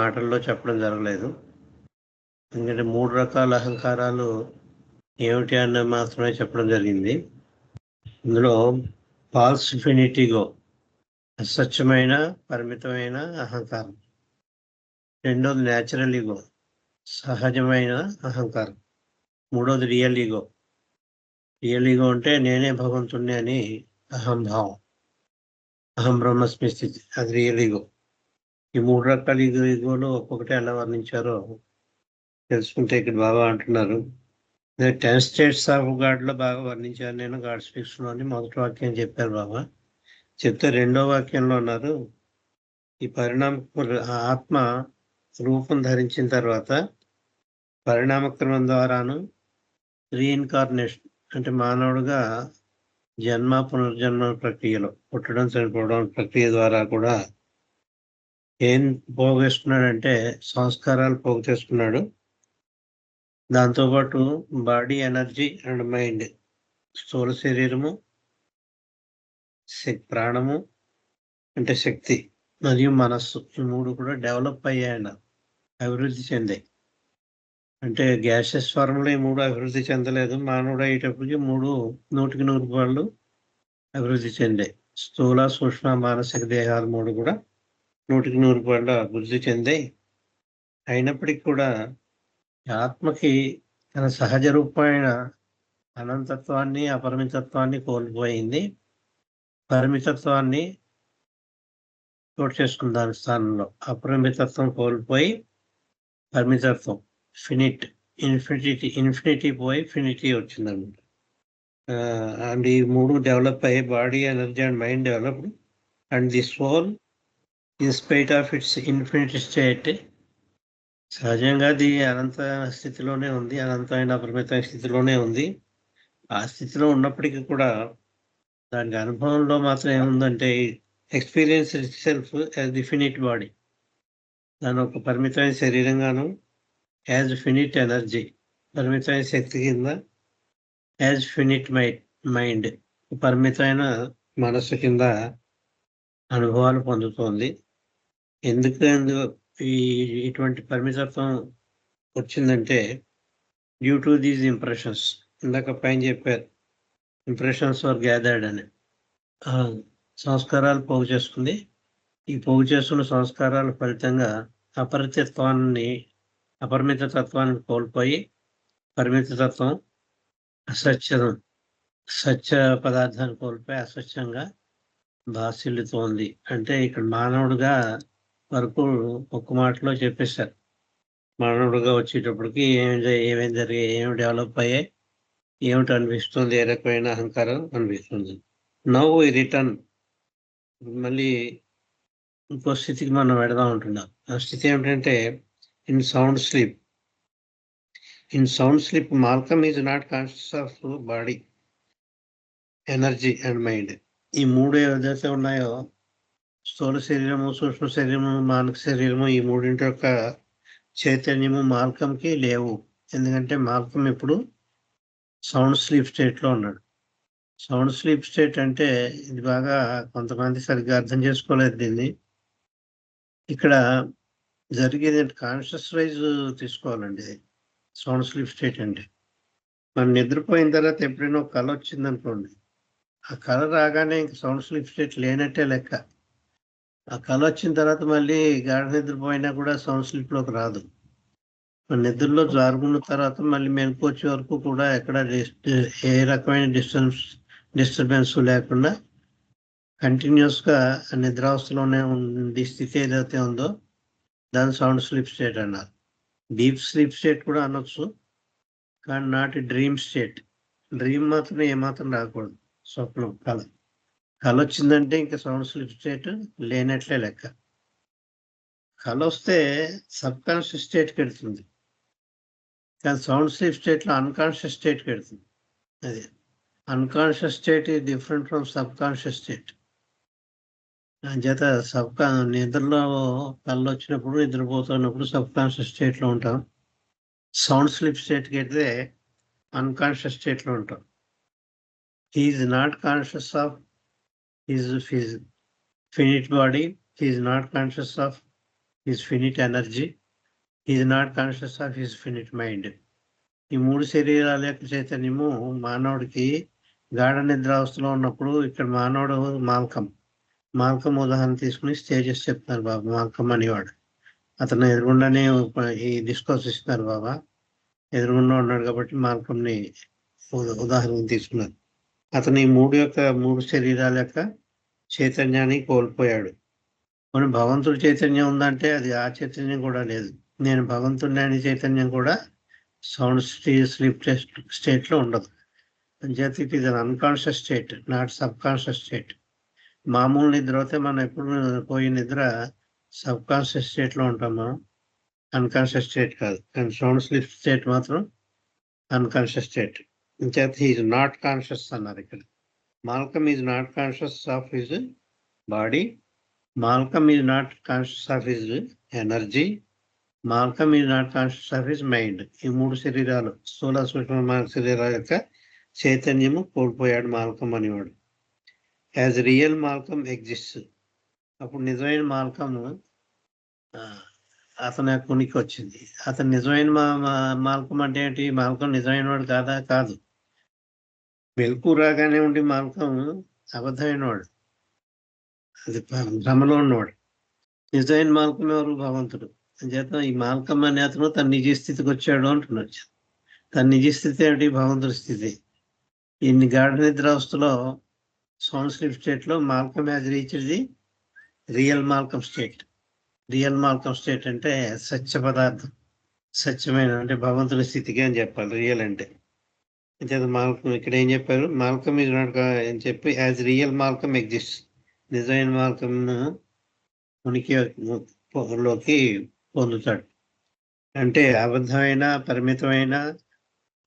మాటల్లో చెప్పడం జరగలేదు. ఎందుకంటే 3 రకాల అహంకారాలు ఏమిటి అన్నది మాత్రమే చెప్పడం జరిగింది. ఇందులో ఫాల్స్ ఫినిటీగో, అసత్యమైన పరిమితమైన అహంకారం. రెండోది న్యాచురల్ ఈగో, సహజమైన అహంకారం. మూడోది రియల్ ఈగో. రియల్ ఈగో అంటే నేనే భగవంతుణ్ణి అని అహంభావం, అహం బ్రహ్మస్మి స్థితి, అది రియల్ ఈగో. ఈ 3 రకాల ఈగోలు ఒక్కొక్కటి ఎలా వర్ణించారో తెలుసుకుంటే ఇక్కడ బాబా అంటున్నారు, 10 స్టేట్స్ ఆఫ్ గాడ్లో బాగా వర్ణించాను నేను గాడ్ స్పీక్స్లో అని మొదటి వాక్యం చెప్పారు బాబా. చెప్తే రెండో వాక్యంలో ఉన్నారు, ఈ ఆత్మ రూపం ధరించిన తర్వాత పరిణామక్రమం ద్వారాను రీఇన్కార్నేషన్ అంటే మానవుడుగా జన్మ పునర్జన్మ ప్రక్రియలో పుట్టడం చనిపోవడం ప్రక్రియ ద్వారా కూడా ఏం పోగేస్తున్నాడంటే సంస్కారాలు పోగు చేసుకున్నాడు. దాంతోపాటు బాడీ, ఎనర్జీ అండ్ మైండ్, స్థూల శరీరము, ప్రాణము అంటే శక్తి మరియు మనస్సు, ఈ 3 కూడా డెవలప్ అయ్యాయన్న, అభివృద్ధి చెందాయి. అంటే గ్యాసెస్ ఫార్మ్లో ఈ 3 అభివృద్ధి చెందలేదు. మానవుడు అయ్యేటప్పటికి 3 100% అభివృద్ధి చెందాయి. స్థూల, సూక్ష్మ, మానసిక దేహాలు 3 కూడా 100% అభివృద్ధి చెందాయి. అయినప్పటికీ కూడా ఆత్మకి తన సహజ రూపమైన అనంతత్వాన్ని, అపరిమితత్వాన్ని కోల్పోయింది. పరిమితత్వాన్ని చోటు చేసుకున్న దాని స్థానంలో అపరిమితత్వం కోల్పోయి పరిమితత్వం, ఇన్ఫినిటీ పోయి ఫినిటీ వచ్చిందన్నమాట. అండ్ ఈ 3 డెవలప్ అయ్యి body, energy and mind developed and the soul in spite of its infinity state, సహజంగా అది అనంత స్థితిలోనే ఉంది, అనంతమైన అపరిమితమైన స్థితిలోనే ఉంది. ఆ స్థితిలో ఉన్నప్పటికీ కూడా దానికి అనుభవంలో మాత్రం ఏముందంటే experience it self as the finite body, దాని ఒక పరిమితమైన శరీరంగాను, యాజ్ ఫినిట్ ఎనర్జీ పరిమితమైన శక్తి కింద, యాజ్ ఫినిట్ మైండ్ పరిమితమైన మనస్సు కింద అనుభవాలు పొందుతోంది. ఎందుకు ఇటువంటి పరిమితత్వం వచ్చిందంటే డ్యూ టు దీస్ ఇంప్రెషన్స్. ఇందాక పైన చెప్పారు ఇంప్రెషన్స్ ఆర్ గ్యాదర్డ్ అని. సంస్కారాలు పోగు చేసుకుంది. ఈ పోగు చేసుకున్న సంస్కారాల ఫలితంగా అపరిమిత తత్వాన్ని కోల్పోయి పరిమిత తత్వం, సత్య పదార్థాన్ని కోల్పోయి అసత్యంగా భాసిల్లుతోంది. అంటే ఇక్కడ మానవుడిగా వరకు ఒక్క మాటలో చెప్పేశారు. మానవుడిగా వచ్చేటప్పటికి ఏమేమి జరిగాయి, ఏమి డెవలప్ అయ్యాయి, ఏమిటి అనిపిస్తుంది, ఏ రకమైన అహంకారం అనిపిస్తుంది. నౌ ఈ రిటర్న్, మళ్ళీ ఇంకో స్థితికి మనం వెళదాం ఉంటున్నాం. ఆ స్థితి ఏమిటంటే in sound sleep. Malcolm is not conscious of body, energy and mind. ఈ 3 ఏదైతే ఉన్నాయో స్థూల శరీరము, సూక్ష్మ శరీరము, మానసిక శరీరము, ఈ 3 యొక్క చైతన్యము మాల్కంకి లేవు. ఎందుకంటే మాల్కమ్ ఇప్పుడు సౌండ్ స్లీప్ స్టేట్లో ఉన్నాడు. సౌండ్ స్లీప్ స్టేట్ అంటే ఇది బాగా కొంతమంది సరిగ్గా అర్థం చేసుకోలేదు దీన్ని. ఇక్కడ జరిగేది కాన్షియస్ వైజ్ తీసుకోవాలండి. సౌండ్ స్లీప్ స్టేట్ అంటే మనం నిద్రపోయిన తర్వాత ఎప్పుడైనా ఒక కళ వచ్చిందనుకోండి, ఆ కళ రాగానే ఇంక సౌండ్ స్లీప్ స్టేట్ లేనట్టే లెక్క. ఆ కళ వచ్చిన తర్వాత మళ్ళీ గాఢ నిద్రపోయినా కూడా సౌండ్ స్లీప్లోకి రాదు. నిద్రలో జారుకున్న తర్వాత మళ్ళీ మెలకు వచ్చే వరకు కూడా ఎక్కడ ఏ రకమైన డిస్టర్బెన్స్ లేకుండా కంటిన్యూస్గా నిద్రావస్థలోనే ఉంది స్థితి ఏదైతే ఉందో దాని సౌండ్ స్లీప్ స్టేట్ అన్నారు. డీప్ స్లీప్ స్టేట్ కూడా అనొచ్చు, కానీ నాట్ డ్రీమ్ స్టేట్. డ్రీమ్ మాత్రం ఏమాత్రం రాకూడదు. స్వప్నం, కళ వచ్చిందంటే ఇంకా సౌండ్ స్లీప్ స్టేట్ లేనట్లే లెక్క. కళ వస్తే సబ్ కాన్షియస్ స్టేట్కి వెళ్తుంది, కానీ సౌండ్ స్లీప్ స్టేట్లో అన్కాన్షియస్ స్టేట్కి వెళ్తుంది. అది unconscious state is different from sub conscious state. చేత నిద్రలో కళ్ళు వచ్చినప్పుడు, నిద్రపోతున్నప్పుడు సబ్ కాన్షియస్ స్టేట్లో ఉంటాం. సౌండ్ స్లీప్ స్టేట్కి వెళ్తే అన్కాన్షియస్ స్టేట్లో ఉంటాం. He is not conscious of his finite body, he is not conscious of his finite energy, is not conscious of his finite mind. ఈ 3 శరీరాల యొక్క చైతన్యము మానవుడికి గాఢ నిద్రావస్థలో ఉన్నప్పుడు, ఇక్కడ మానవుడు మాల్కం ఉదాహరణ తీసుకుని స్టేజెస్ చెప్తున్నారు బాబా. మాల్కం అనేవాడు, అతను ఎదురుగుండానే ఈ డిస్కోర్స్ ఇస్తున్నారు బాబా. ఎదురుగుండా ఉన్నాడు కాబట్టి మాల్కంని ఉదాహరణ తీసుకున్నారు. అతను ఈ 3 శరీరాల యొక్క చైతన్యాన్ని కోల్పోయాడు. మన భగవంతుడి చైతన్యం ఉందంటే అది ఆ చైతన్యం కూడా లేదు. నేను భగవంతుడిని అనే చైతన్యం కూడా సౌండ్ స్లీప్ స్టేట్లో ఉండదు. అంచేత it is an unconscious state, not sub conscious state. మామూలు నిద్ర అయితే మనం ఎప్పుడు పోయే నిద్ర సబ్ కాన్షియస్ స్టేట్లో ఉంటాం, మనం అన్కాన్షియస్ స్టేట్ కాదు. కానీ సౌండ్ స్లీప్ స్టేట్ మాత్రం అన్కాన్షియస్ స్టేట్. అంచేత హీఈస్ నాట్ కాన్షియస్ అన్నారు ఇక్కడ. Malcolm is not conscious of his body, Malcolm is not conscious of his energy, Malcolm is not conscious of his mind. ఈ 3 శరీరాలు, స్థూల సూక్ష్మ మానవ శరీరాల యొక్క చైతన్యము కోల్పోయాడు మాల్కమ్ అనేవాడు. As real Malcolm exist. అప్పుడు నిజమైన మాల్కము అతని యొక్క ఉనికి వచ్చింది. అతను నిజమైన మాల్కం అంటే ఏంటి? మాల్కం నిజమైన వాడు కాదు. మెలకు రాగానే ఉండి మాల్కం అబద్ధమైన వాడు, అది భ్రమలో ఉన్నవాడు. నిజమైన మాల్కం ఎవరు? భగవంతుడు. అంచేత ఈ మాల్కం అనే అతను తన నిజ స్థితికి వచ్చాడు అంటున్నాడు. తన నిజ స్థితి ఏమిటి? భగవంతుడి స్థితి. ఇన్ని గాఢ నిద్రావస్థలో సౌండ్ స్లీప్ స్టేట్లో Malcolm has reached the real Malcolm state. Real Malcolm state అంటే సత్య పదార్థం, సత్యమైన అంటే భగవంతుడి స్థితికి అని చెప్పాలి రియల్ అంటే. మాల్కమ్ ఇక్కడ ఏం చెప్పారు? మాల్కమ్ ఈజ్ నాట్ అని చెప్పి యాజ్ రియల్ మాల్కమ్ ఎగ్జిస్ట్, నిజమైన మాల్కమ్ ఉనికిలోకి పొందుతాడు. అంటే అబద్ధమైన పరిమితమైన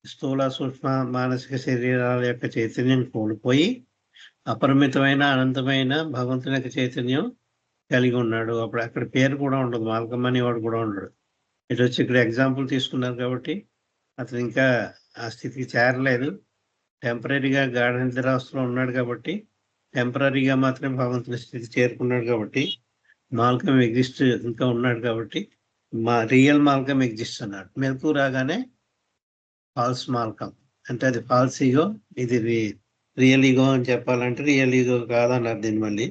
స్థూల సూక్ష్మ మానసిక శరీరాల యొక్క చైతన్యం కోల్పోయి అపరిమితమైన అనంతమైన భగవంతుని యొక్క చైతన్యం కలిగి ఉన్నాడు. అప్పుడు అక్కడ పేరు కూడా ఉండదు, మాల్కమ్ అనేవాడు కూడా ఉండడు. ఇటు వచ్చి ఇక్కడ ఎగ్జాంపుల్ తీసుకున్నారు కాబట్టి అతను ఇంకా ఆ స్థితికి చేరలేదు. టెంపరీగా గాఢ నిద్రావస్థలో ఉన్నాడు కాబట్టి, టెంపరీగా మాత్రమే భగవంతుని స్థితి చేరుకున్నాడు కాబట్టి, మాల్కమ్ ఎగ్జిస్ట్ ఇంకా ఉన్నాడు కాబట్టి రియల్ మాల్కమ్ ఎగ్జిస్ట్ అన్నాడు. మెలకు రాగానే ఫాల్స్ మాల్కమ్ అంటే అది ఫాల్స్ ఈగో, ఇది రియల్ ఈగో అని చెప్పాలంటే రియల్ ఈగో కాదన్నారు దీన్ని మళ్ళీ.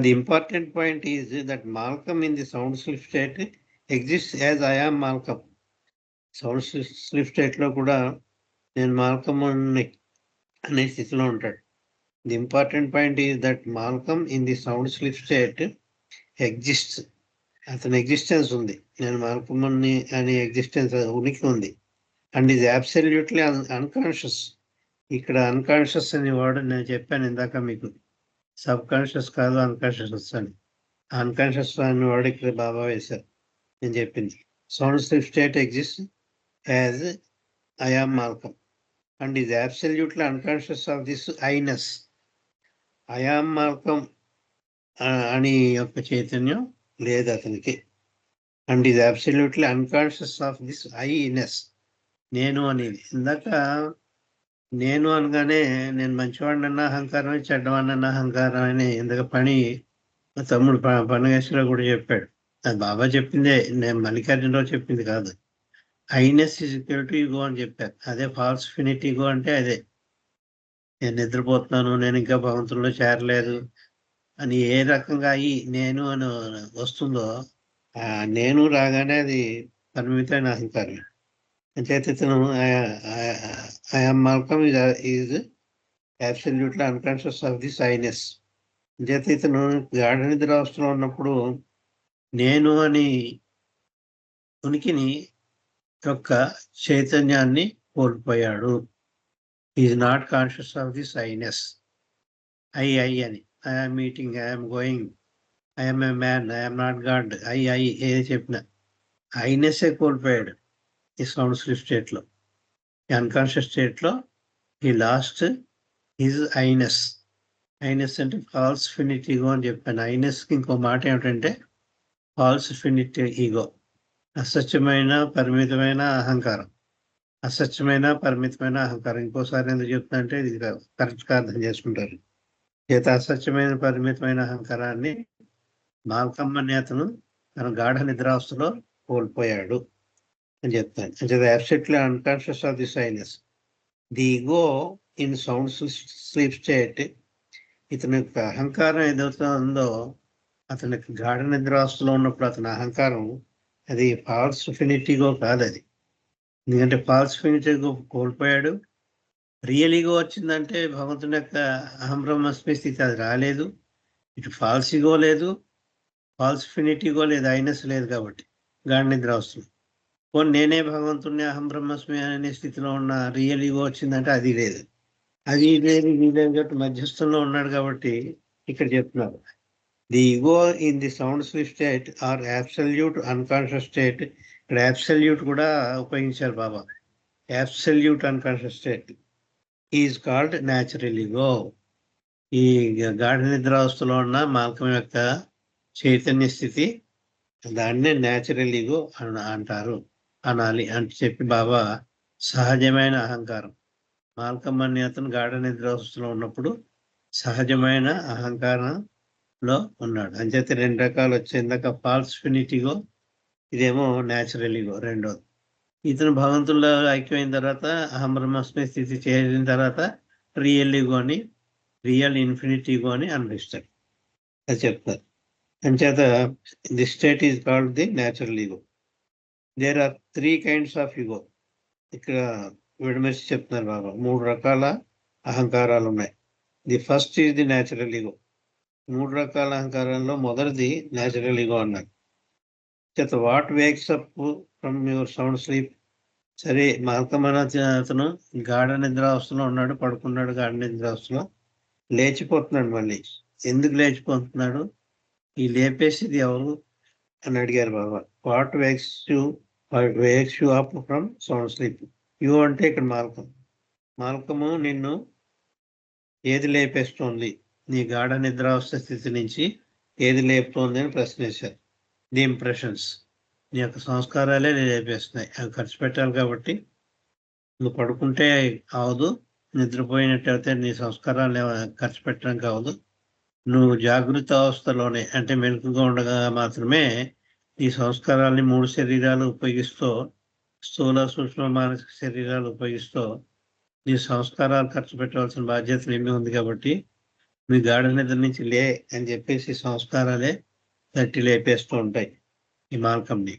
The important point is that Malcolm in the sound sleep state exist as I am Malcolm. Sound sleep స్టేట్లో కూడా నేను మాల్కమ్ అనే స్థితిలో ఉంటాడు. The important point is that Malcolm in the sound sleep state exist. అతని existence ఉంది, నేను Malcolm అనే ఎగ్జిస్టెన్స్ ఉనికి ఉంది. And is absolutely unconscious. ఇక్కడ అన్కాన్షియస్ అనే వర్డ్ నేను చెప్పాను ఇందాక మీకు, సబ్ కాన్షియస్ కాదు అన్కాన్షియస్ అని. అన్కాన్షియస్ అనే వర్డ్ ఇక్కడ బాబా వేశారు నేను చెప్పింది. Sound sleep state exist as I am Malcolm and is absolutely unconscious of this I-ness. I am Malcolm అని యొక్క చైతన్యం లేదు అతనికి. And is absolutely unconscious of this I-ness, నేను అనేది. ఇందాక నేను అనగానే నేను మంచివాడిని అన్న అహంకారమే, చెడ్డవాడిని అన్న అహంకారం అని ఇందాక మా తమ్ముడు పండుగేశ్వరరావు కూడా చెప్పాడు. అది బాబా చెప్పిందే, నేను మల్లికార్జునరావు చెప్పింది కాదు. I-ness is equal to ego అని చెప్పారు. అదే ఫాల్స్ ఫినిట్ ఈగో అంటే అదే. నేను నిద్రపోతున్నాను, నేను ఇంకా భగవంతుల్లో చేరలేదు అని ఏ రకంగా ఈ నేను అని వస్తుందో, నేను రాగానే అది పరిమితమైన అహంకారం. అంచేత ఇతను I am Malcolm is absolutely unconscious of this I-ness. అంచేత ఇతను గాఢ నిద్రావస్థలో ఉన్నప్పుడు నేను అని ఉనికిని యొక్క చైతన్యాన్ని కోల్పోయాడు. Is not conscious of this I-ness. I అని, I'm meeting, I'm going, I'm a man, I'm not God, ఏది చెప్పిన ఐనెస్సే కోల్పోయాడు ఈ సౌండ్ స్లీప్ స్టేట్లో. అన్కాన్షియస్ స్టేట్లో ఈ లాస్ట్ హిజ్ ఐనెస్. ఐనెస్ అంటే ఫాల్స్ ఫినిట్ ఈగో అని చెప్పాను. ఐనెస్కి ఇంకో మాట ఏమిటంటే ఫాల్స్ ఫినిట్ ఈగో, అసత్యమైన పరిమితమైన అహంకారం. అసత్యమైన పరిమితమైన అహంకారం. ఇంకోసారి ఎందుకు చెప్తున్నా అంటే ఇది కరెక్ట్గా అర్థం చేసుకుంటారు. చేత అసత్యమైన పరిమితమైన అహంకారాన్ని మాల్కమ్ అనే అతను తన గాఢ నిద్రావస్థలో కోల్పోయాడు అని చెప్తాను. అంటే absolutely unconscious of the silence. The ego in sound sleep state, ఇతని యొక్క అహంకారం ఏదైతే ఉందో, అతనికి గాఢ నిద్రావస్థలో ఉన్నప్పుడు అతని అహంకారం అది ఫాల్స్ ఫినిటీగో కాదు అది. ఎందుకంటే ఫాల్స్ ఫినిటీగో కోల్పోయాడు. రియల్ ఈగో వచ్చిందంటే భగవంతుని యొక్క అహం బ్రహ్మస్మి స్థితి అది రాలేదు. ఇటు ఫాల్స్ ఈగో లేదు, ఫాల్స్ ఫినిటీగో లేదు, ఐనస్ లేదు. కాబట్టి గాఢ నిద్రావస్థలో పోనీ నేనే భగవంతుని అహం బ్రహ్మస్మి అనే స్థితిలో ఉన్న రియల్ ఈగో వచ్చిందంటే అది లేదు. అది లేదు ఇది లేదు కాబట్టి మధ్యస్థంలో ఉన్నాడు. కాబట్టి ఇక్కడ చెప్తున్నారు the ego in the sound sleep state are absolute unconscious state. ఇక్కడ అబ్సల్యూట్ కూడా ఉపయోగించారు Baba. Absolute unconscious state is called natural ego. ఈ గాఢ నిద్రావస్థలో ఉన్న మాల్కం యొక్క చైతన్య స్థితి, దాన్నే న్యాచురల్ ఈగో అంటారు, అనాలి అని చెప్పి బాబా సహజమైన అహంకారం, మాల్కం అనే అతను గాఢ నిద్రావస్థలో ఉన్నప్పుడు సహజమైన అహంకారంలో ఉన్నాడు. అంచేత 2 రకాలు వచ్చాయి. ఇందాక ఫాల్స్ ఫినిటీగో, ఇదేమో న్యాచురల్ ఈగో రెండోది. ఇతను భగవంతుల్లో ఐక్యమైన తర్వాత అహం బ్రహ్మస్మి స్థితి చేరిన తర్వాత రియల్ ఈగో అని, రియల్ ఇన్ఫినిటీ ఈగో అని అనిపిస్తాడు. అది చెప్తారు. అంచేత the state is called the natural ego. There are 3 kinds of ego. ఇక్కడ విడమర్చి చెప్తున్నారు బాబా. 3 రకాల అహంకారాలు ఉన్నాయి. The first is the natural ego. 3 రకాల అహంకారంలో మొదటిది న్యాచురల్ ఈగో అన్నారు. చేత what wakes up from your sound sleep. సరే, మాల్కమన అతను గాఢ నిద్రావస్థలో ఉన్నాడు, పడుకున్నాడు గాఢ నిద్రావస్థలో. లేచిపోతున్నాడు. మళ్ళీ ఎందుకు లేచిపోతున్నాడు? ఈ లేపేసిది ఎవరు అని అడిగారు Baba. What wakes you up from sound sleep. You అంటే ఇక్కడ మాల్కం. మాల్కము నిన్ను ఏది లేపేస్తోంది? నీ గాఢ నిద్రావస్థ స్థితి నుంచి ఏది లేపుతోంది అని ప్రశ్నించారు. ది ఇంప్రెషన్స్, నీ యొక్క సంస్కారాలే లేపేస్తున్నాయి. అవి ఖర్చు పెట్టాలి. కాబట్టి నువ్వు పడుకుంటే అవదు, నిద్రపోయినట్టయితే నీ సంస్కారాలు ఖర్చు పెట్టడానికి అవదు. నువ్వు జాగృత అవస్థలోనే, అంటే మెలకుగా ఉండగా మాత్రమే ఈ సంస్కారాలని 3 శరీరాలు ఉపయోగిస్తూ, స్థూల సూక్ష్మ మానసిక శరీరాలు ఉపయోగిస్తూ నీ సంస్కారాలు ఖర్చు పెట్టవలసిన బాధ్యత ఏమీ ఉంది. కాబట్టి మీ గాఢ నిద్ర నుంచి లే అని చెప్పేసి సంస్కారాలే తట్టి లేపేస్తూ ఉంటాయి ఈ మాల్కంని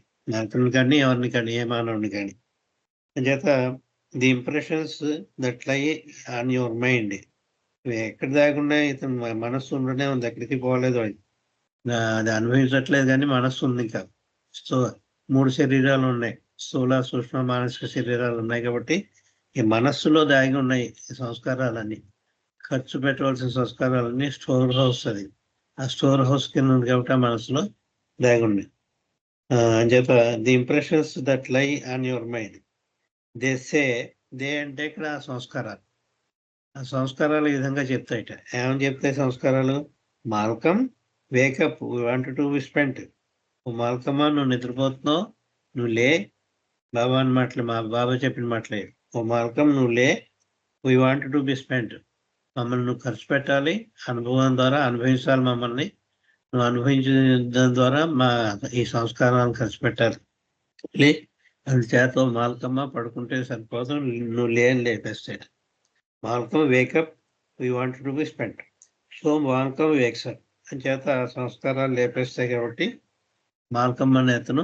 కానీ ఎవరిని కానీ, ఏ మానవుని కానీ. అంచేత the impressions that lie on your mind. ఎక్కడ దాకుండా ఇతను మనస్సు ఉండనే ఉంది, ఎక్కడికి పోలేదు. అది అనుభవించట్లేదు కానీ మనస్సు ఉంది. ఇంకా 3 శరీరాలు ఉన్నాయి, స్థూల సూక్ష్మ మానసిక శరీరాలు ఉన్నాయి. కాబట్టి ఈ మనస్సులో దాగి ఉన్నాయి ఈ సంస్కారాలన్నీ, ఖర్చు పెట్టవలసిన సంస్కారాలన్నీ స్టోర్ హౌస్. అది ఆ స్టోర్ హౌస్ కింద ఉంది కాబట్టి ఆ మనసులో దాగి ఉన్నాయి అని చెప్ప. The impressions that lie on your mind. They అంటే ఇక్కడ సంస్కారాలు. ఆ సంస్కారాలు ఈ విధంగా చెప్తాయిట. ఏమని చెప్తాయి సంస్కారాలు? Malcolm wake up, we want to be spent. మాల్కమా, నువ్వు నిద్రపోతున్నావు, నువ్వు లే. బాబా అని మాటలు, మా బాబా చెప్పిన మాటలే. ఓ మాల్కం, నువ్వు లే, we want to be spent. మమ్మల్ని నువ్వు ఖర్చు పెట్టాలి, అనుభవం ద్వారా అనుభవించాలి. మమ్మల్ని నువ్వు అనుభవించిన ద్వారా మా ఈ సంస్కారాలను ఖర్చు పెట్టాలి. లే అందుచేత మాల్కమ్మ పడుకుంటే సరిపోదు, నువ్వు లే అని లేపేస్తాడు. Malcolm wake up, we want to be spent. So Malcolm wakes up అని చేత సంస్కారాలు లేపేస్తాయి. కాబట్టి మాల్కమ్ అనే అతను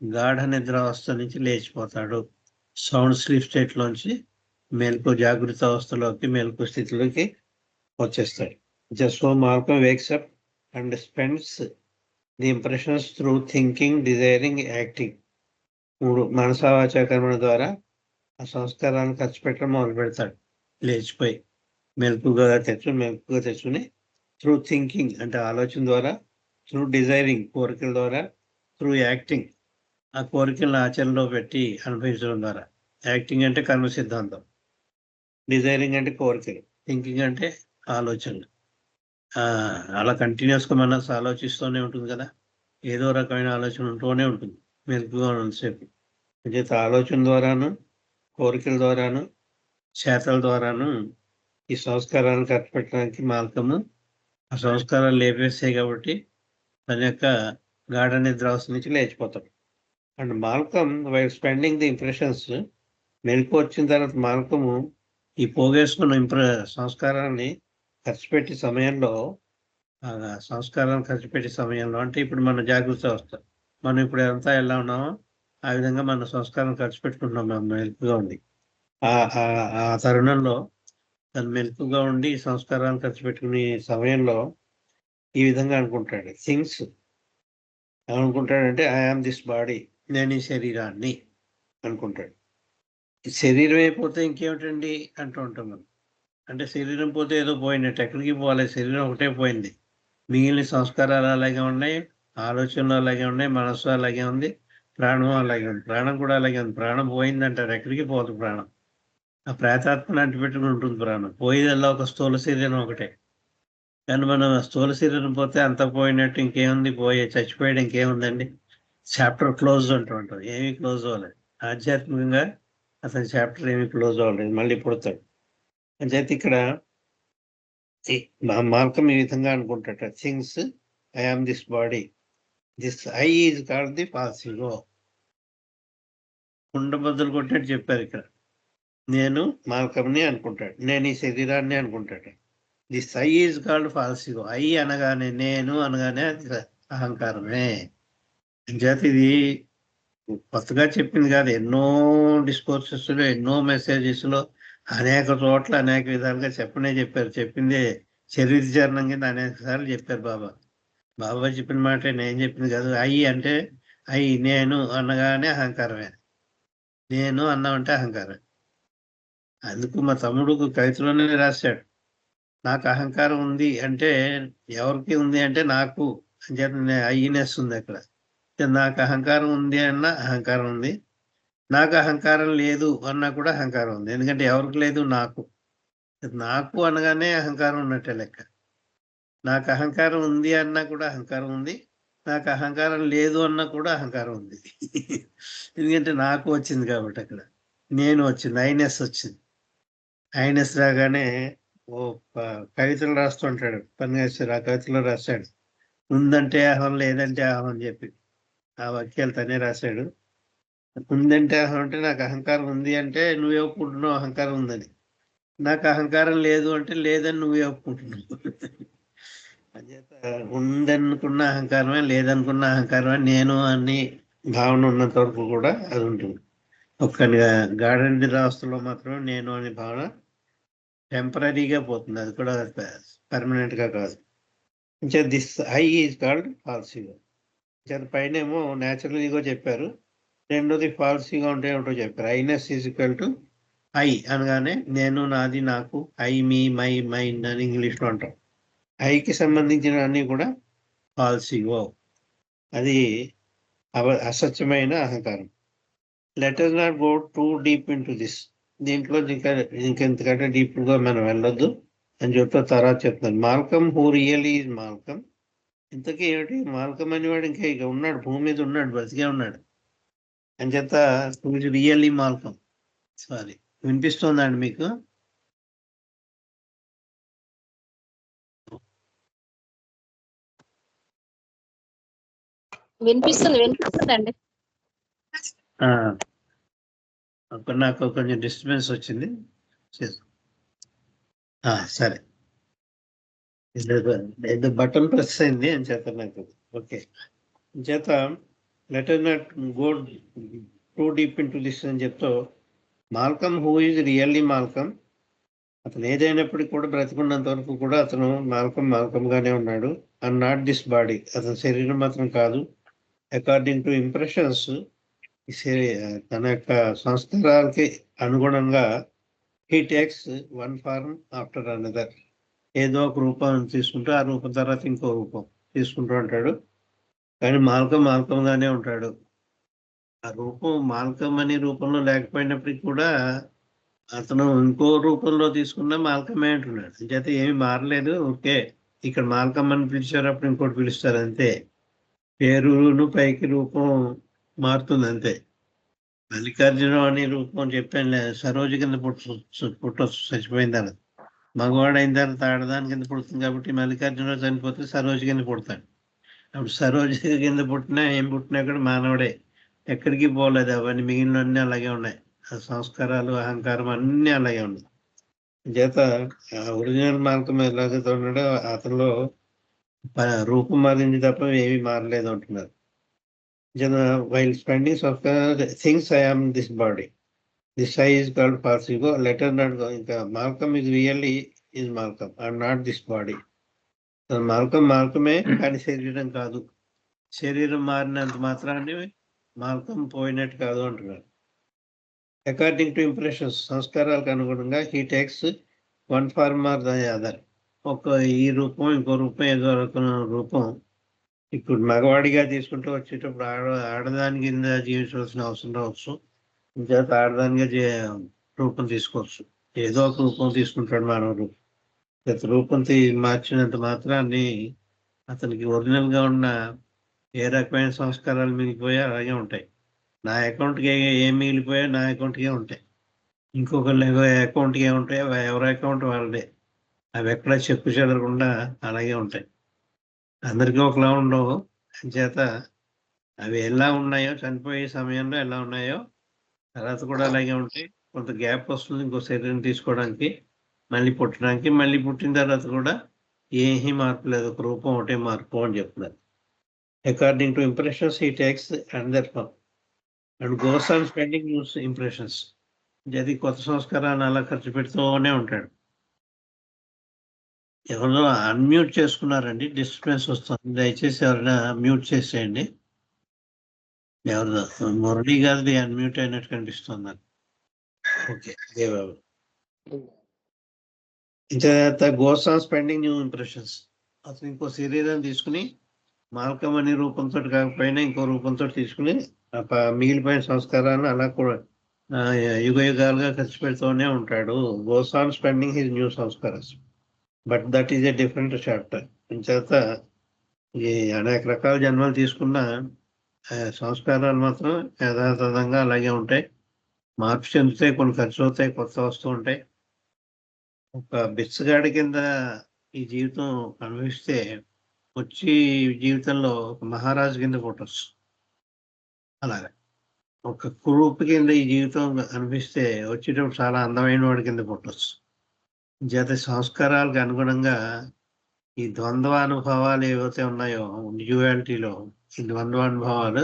గాఢ నిద్రావస్థ నుంచి లేచిపోతాడు. సౌండ్ స్లీప్ స్టేట్లోంచి మెలకు జాగృత అవస్థలోకి, మెలకు స్థితిలోకి వచ్చేస్తాడు. So Malcolm wakes up and spends the impressions through thinking, desiring, acting. 3 మనసా వాచా కర్మల ద్వారా ఆ సంస్కారాలను ఖర్చు పెట్టడం మొదలు పెడతాడు. లేచిపోయి మెలకుగా తెచ్చుకుని, త్రూ థింకింగ్ అంటే ఆలోచన ద్వారా, త్రూ డిజైరింగ్ కోరికల ద్వారా, త్రూ యాక్టింగ్ ఆ కోరికలను ఆచరణలో పెట్టి అనుభవించడం ద్వారా. యాక్టింగ్ అంటే కర్మ సిద్ధాంతం, డిజైరింగ్ అంటే కోరికలు, థింకింగ్ అంటే ఆలోచనలు. అలా కంటిన్యూస్గా మనసు ఆలోచిస్తూనే ఉంటుంది కదా, ఏదో రకమైన ఆలోచన ఉంటూనే ఉంటుంది మెలకుగా ఉన్నంతసేపు. అంచేత ఆలోచన ద్వారాను, కోరికల ద్వారాను, చేతల ద్వారాను ఈ సంస్కారాలను కట్టపెట్టడానికి మాల్కము ఆ సంస్కారాలు లేపేస్తాయి. కాబట్టి తన యొక్క గాఢ నిద్రావస్థ నుంచి లేచిపోతాడు. And Malcolm while spending the impressions, మెలకు వచ్చిన తర్వాత మాల్కము ఈ పోగేసుకున్న సంస్కారాన్ని ఖర్చు పెట్టే సమయంలో, సంస్కారాన్ని ఖర్చు పెట్టే సమయంలో అంటే ఇప్పుడు మన జాగ్రత్త అవస్థ, మనం ఇప్పుడు అంతా ఎలా ఉన్నామో ఆ విధంగా మన సంస్కారం ఖర్చు పెట్టుకుంటున్నాం. మనం మెలకుగా ఉంది ఆ తరుణంలో తను మెలకుగా ఉండి సంస్కారాన్ని ఖర్చు పెట్టుకునే సమయంలో ఈ విధంగా అనుకుంటాడు. థింగ్స్ ఏమనుకుంటాడంటే ఐ ఆమ్ దిస్ బాడీ, నేను ఈ శరీరాన్ని అనుకుంటాడు. శరీరం అయిపోతే ఇంకేమిటండి అంటూ ఉంటాం మనం. అంటే శరీరం పోతే ఏదో పోయినట్టు, ఎక్కడికి పోవాలి, శరీరం ఒకటే పోయింది. మిగిలిన సంస్కారాలు అలాగే ఉన్నాయి, ఆలోచనలు అలాగే ఉన్నాయి, మనస్సు అలాగే ఉంది, ప్రాణం అలాగే ఉంది. ప్రాణం కూడా అలాగే ఉంది. ప్రాణం పోయిందంటారు, ఎక్కడికి పోదు ప్రాణం. ఆ ప్రేతాత్మను అంటిపెట్టుకుని ఉంటుంది ప్రాణం. పోయేదల్లా ఒక స్థూల శరీరం ఒకటే. కానీ మనం స్థూల శరీరం పోతే అంత పోయినట్టు ఇంకేముంది, చచ్చిపోయాడు ఇంకేముందండి, చాప్టర్ క్లోజ్ అంటూ ఉంటాం. ఏమీ క్లోజ్ అవ్వలేదు. ఆధ్యాత్మికంగా అతని చాప్టర్ ఏమీ క్లోజ్ అవ్వలేదు, మళ్ళీ పుడతాడు. అంచేత ఇక్కడ మాల్కమ్ ఈ విధంగా అనుకుంటాట. Things I am this body, this I is called the false ego. కుండబద్దలు కొట్టినట్టు చెప్పారు ఇక్కడ. నేను మాల్కమ్ని అనుకుంటాడు, నేను ఈ శరీరాన్ని అనుకుంటాడు. This I is called false ego. I అనగానే, నేను అనగానే అది అహంకారమే. అంచేత ఇది కొత్తగా చెప్పింది కాదు. ఎన్నో డిస్కోర్సెస్లో, ఎన్నో మెసేజెస్లో, అనేక చోట్ల అనేక విధాలుగా చెప్పారు. చెప్పిందే చరిత్రచరణం కింద అనేక సార్లు చెప్పారు బాబా చెప్పిన మాట నేను చెప్పింది కాదు. ఐ అంటే నేను అనగానే అహంకారమే. నేను అన్నామంటే అహంకారం. అందుకు మా తమ్ముడు కవితలోనే రాశాడు, నాకు అహంకారం ఉంది అంటే ఎవరికి ఉంది అంటే నాకు అని చెప్పి ఐనెస్ ఉంది అక్కడ. నాకు అహంకారం ఉంది అన్నా అహంకారం ఉంది, నాకు అహంకారం లేదు అన్నా కూడా అహంకారం ఉంది. ఎందుకంటే ఎవరికి లేదు, నాకు అనగానే అహంకారం ఉన్నట్టే లెక్క. నాకు అహంకారం ఉంది అన్నా కూడా అహంకారం ఉంది, నాకు అహంకారం లేదు అన్నా కూడా అహంకారం ఉంది. ఎందుకంటే నాకు వచ్చింది కాబట్టి అక్కడ నేను వచ్చింది, ఐనెస్ వచ్చింది. ఐనెస్ రాగానే ఓ కవితలు రాస్తుంటాడు పనిచేస్తారు. ఆ కవితలో రాశాడు, ఉందంటే అహం లేదంటే అహం అని చెప్పి ఆ వాక్యాలు తనే రాశాడు. ఉందంటే అహం అంటే నాకు అహంకారం ఉంది అంటే నువ్వే ఒప్పుకుంటున్నావు అహంకారం ఉందని. నాకు అహంకారం లేదు అంటే లేదని నువ్వే ఒప్పుకుంటున్నావు. అంచేత ఉందనుకున్న అహంకారమే, లేదనుకున్న అహంకారమే, నేను అని భావన ఉన్నంత వరకు కూడా అది ఉంటుంది. ఒక్క గాఢ నిద్రావస్థలో మాత్రమే నేను అనే భావన టెంపరీగా పోతుంది, అది కూడా పర్మనెంట్గా కాదు. This I is called false ego. పైన ఏమో న్యాచురల్ ఈగో చెప్పారు, రెండోది ఫాల్స్ ఈగో అంటే ఏమిటో చెప్పారు. I-ness is equal to I అనగానే నేను, నాది, నాకు, ఐ, మీ, మై, మైండ్ అని ఇంగ్లీష్లో అంటాం. ఐకి సంబంధించిన అన్నీ కూడా ఫాల్స్ ఈగో, అది అసత్యమైన అహంకారం. Let us not go too deep in to this. దీంట్లో ఇంకెంతకంటే డీప్గా మనం వెళ్ళొద్దు అని చెప్పి తర్వాత చెప్తాను. Malcolm who really is Malcolm. ఇంతకీ ఏమిటి మాల్కమ్ అనేవాడు? ఇంకా ఇక ఉన్నాడు, భూమి మీద ఉన్నాడు, బతికే ఉన్నాడు అని చెప్త రియల్లీ మాల్కమ్. సారీ, వినిపిస్తుందండి మీకు? వినిపిస్తుందండి. నాకు కొంచెం డిస్టర్బెన్స్ వచ్చింది. సరే, ఏదో బటన్ ప్రెస్ అయింది అని చేత నాకు. ఓకే, చేత let us not go too deep in to this అని చెప్తూ, Malcolm who is really Malcolm, అతను ఏదైనప్పటికీ కూడా బ్రతికున్నంత వరకు కూడా అతను మాల్కమ్గానే ఉన్నాడు. అండ్ నాట్ దిస్ బాడీ, అతని శరీరం మాత్రం కాదు. అకార్డింగ్ టు ఇంప్రెషన్స్, తన యొక్క సంస్కారాలకి అనుగుణంగా he takes one form after another. ఏదో ఒక రూపం తీసుకుంటూ ఆ రూపం తర్వాత ఇంకో రూపం తీసుకుంటూ ఉంటాడు. కానీ మాల్కంగానే ఉంటాడు. ఆ రూపం మాల్కం అనే రూపంలో లేకపోయినప్పటికీ కూడా అతను ఇంకో రూపంలో తీసుకున్న మాల్కమే అంటున్నాడు. అంచేత ఏమి మారలేదు. ఓకే, ఇక్కడ మాల్కం అని పిలిచారు, అప్పుడు ఇంకోటి పిలుస్తారు అంతే. పేరును పైకి రూపం మారుతుంది అంతే. మల్లికార్జున అనే రూపం చెప్పాను, సరోజ కింద పుట్టొచ్చు చచ్చిపోయిన తర్వాత. మగవాడు అయిన తర్వాత ఆడదాని కింద పుడుతుంది కాబట్టి మల్లికార్జున చనిపోతే సరోజ కింద పుడతాడు. అప్పుడు సరోజ కింద పుట్టినా ఏం పుట్టినా కూడా మానవుడే, ఎక్కడికి పోలేదు. అవన్నీ మిగిలినవన్నీ అలాగే ఉన్నాయి. ఆ సంస్కారాలు, అహంకారం అన్నీ అలాగే ఉన్నాయి. చేత ఒరిజినల్ మార్గం ఎలాగైతే ఉన్నాడో అతనిలో రూపం మారింది తప్ప ఏమీ మారలేదు అంటున్నారు. వైల్ స్పెండింగ్ సంస్కార things I am this body, this I is called false ego, later not. ఇంకా Malcolm is really is Malcolm and not this body. మాల్కమే కానీ శరీరం కాదు. శరీరం మారినంత మాత్రాన్ని మాల్కం పోయినట్టు కాదు అంటున్నారు. అకార్డింగ్ టు ఇంప్రెషన్స్, సంస్కారాలకు అనుగుణంగా he takes one form or the other. ఈ రూపం, ఇంకో రూపం, ఏదో రూపం. ఇప్పుడు మగవాడిగా తీసుకుంటూ వచ్చేటప్పుడు ఆడదాని కింద జీవించవలసిన అవసరం రావచ్చు. ఇంకేత ఆడదానిగా రూపం తీసుకోవచ్చు. ఏదో ఒక రూపం తీసుకుంటాడు మానవుడు. గత రూపం మార్చినంత మాత్రాన్ని అతనికి ఒరిజినల్గా ఉన్న ఏ రకమైన సంస్కారాలు మిగిలిపోయా అలాగే ఉంటాయి. నా అకౌంట్కి ఏం మిగిలిపోయా నా అకౌంట్కే ఉంటాయి. ఇంకొకరి అకౌంట్కి ఏముంటాయో ఎవరి అకౌంట్ వాళ్ళదే. అవి ఎక్కడ చెక్కు చెదరకుండా అలాగే ఉంటాయి. అందరికీ ఒకలా ఉండవు. చేత అవి ఎలా ఉన్నాయో, చనిపోయే సమయంలో ఎలా ఉన్నాయో తర్వాత కూడా అలాగే ఉంటాయి. కొంత గ్యాప్ వస్తుంది ఇంకో శరీరం తీసుకోవడానికి, మళ్ళీ పుట్టడానికి. మళ్ళీ పుట్టిన తర్వాత కూడా ఏమీ మార్పు లేదు, ఒక రూపం ఒకటే మార్పు అని చెప్తున్నారు. According to impressions he takes another form and goes on spending new impressions. అది కొత్త సంస్కారాన్ని అలా ఖర్చు పెడుతూనే ఉంటాడు. ఎవరో అన్మ్యూట్ చేసుకున్నారండి, డిస్టర్బెన్స్ వస్తుంది. దయచేసి ఎవరైనా మ్యూట్ చేసేయండి. ఎవరు మురళి గారిది అన్మ్యూట్ అయినట్టు కనిపిస్తుంది నాకు. ఓకే, బాబు. ఇంత goes on spending new impressions. అతను ఇంకో శరీరం తీసుకుని మాల్కం అనే రూపంతో కాకపోయినా ఇంకో రూపంతో తీసుకుని మిగిలిపోయిన సంస్కారాన్ని అలా కూడా యుగ యుగాలుగా ఖర్చు పెడుతూనే ఉంటాడు. Goes on spending his new sanskaras, but that is a different chapter. ఇంచేత ఈ అనేక రకాల జన్మలు తీసుకున్న సంస్కారాలు మాత్రం యథాతథంగా అలాగే ఉంటాయి. మార్పు చెందుతాయి, కొన్ని ఖర్చు అవుతాయి, కొత్త వస్తూ ఉంటాయి. ఒక బిచ్చగాడి కింద ఈ జీవితం అనుభవిస్తే వచ్చి జీవితంలో ఒక మహారాజు కింద పుట్టచ్చు. అలాగే ఒక కురూపు కింద ఈ జీవితం అనిపిస్తే వచ్చేటప్పుడు చాలా అందమైన వాడి కింద పుట్టచ్చు. చేత సంస్కారాలకు అనుగుణంగా ఈ ద్వంద్వానుభవాలు ఏవైతే ఉన్నాయో డ్యూయాలిటీలో, ఈ ద్వంద్వానుభవాలు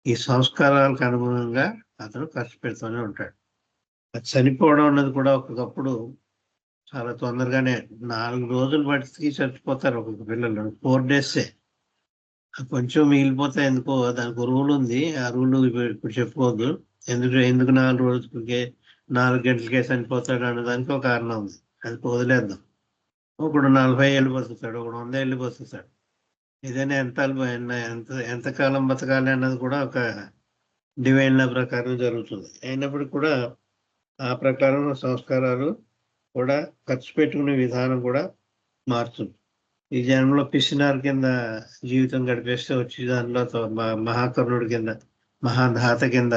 ఈ సంస్కారాలకు అనుగుణంగా అతను ఖర్చు పెడుతూనే ఉంటాడు. అది చనిపోవడం అన్నది కూడా ఒకప్పుడు చాలా తొందరగానే 4 రోజులు బట్టి చచ్చిపోతారు ఒక్కొక్క పిల్లలు. 4 days కొంచెం మిగిలిపోతాయి. ఎందుకో దానికి రూల్ ఉంది. ఆ రూల్ ఇప్పుడు చెప్పుకోవద్దు. ఎందుకు 4 రోజులకే 4 గంటలకే చనిపోతాడు అన్నదానికి ఒక కారణం ఉంది. అది వదిలేద్దాం. ఒకడు 40 ఏళ్ళు బతుకుతాడు, ఒకడు 100 ఏళ్ళు బతుకుతాడు. ఏదైనా ఎంతకాలం బతకాలి అన్నది కూడా ఒక డివైన్ లా ప్రకారం జరుగుతుంది. అయినప్పటికీ కూడా ఆ ప్రకారం సంస్కారాలు కూడా ఖర్చు పెట్టుకునే విధానం కూడా మారుతుంది. ఈ జన్మలో పిసినారు కింద జీవితం గడిపేస్తే వచ్చి దానిలో మహాకర్ణుడి కింద, మహాధాత కింద